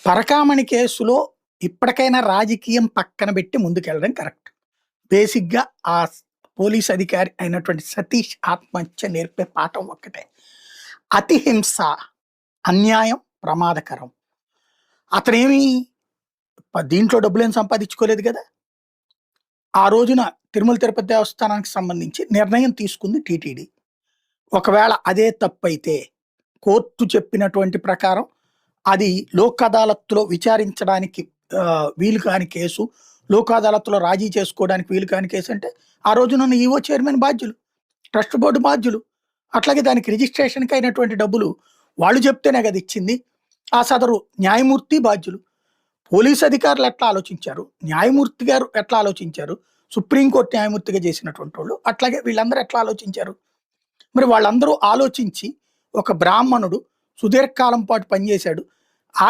పరకామణి కేసులో ఇప్పటికైనా రాజకీయం పక్కన పెట్టి ముందుకెళ్ళడం కరెక్ట్. బేసిక్‌గా ఆ పోలీస్ అధికారి అయినటువంటి సతీష్ ఆత్మహత్య నేర్పే పాఠం ఒక్కటే. అతి హింస, అన్యాయం, ప్రమాదకరం. అతనేమి దీంట్లో డబ్బులేం సంపాదించుకోలేదు గదా! ఆ రోజున తిరుమల తిరుపతి దేవస్థానానికి సంబంధించి నిర్ణయం తీసుకుంది టీటీడీ. ఒకవేళ అదే తప్పైతే కోర్టు చెప్పినటువంటి ప్రకారం అది లోక్ అదాలత్‌లో విచారించడానికి వీలు కాని కేసు. లోక్ అదాలత్‌లో రాజీ చేసుకోవడానికి వీలు కాని కేసు అంటే, ఆ రోజునున్న ఈవో చైర్మన్ బాధ్యులు. ట్రస్ట్ బోర్డ్ బాధ్యులు. అట్లాగే దానికి రిజిస్ట్రేషన్‌కి అయినటువంటి డబ్బులు వాళ్ళు చెప్తేనే కదా ఇచ్చింది. ఆ సదరు న్యాయమూర్తి బాధ్యులు. పోలీస్ అధికారులు ఎట్లా ఆలోచించారు? న్యాయమూర్తి గారు ఎట్లా ఆలోచించారు? సుప్రీంకోర్టు న్యాయమూర్తిగా చేసినటువంటోళ్ళు. అట్లాగే వీళ్ళందరూ ఎట్లా ఆలోచించారు? మరి వాళ్ళందరూ ఆలోచించి ఒక బ్రాహ్మణుడు సుదీర్ఘకాలం పాటు పనిచేశాడు. ఆ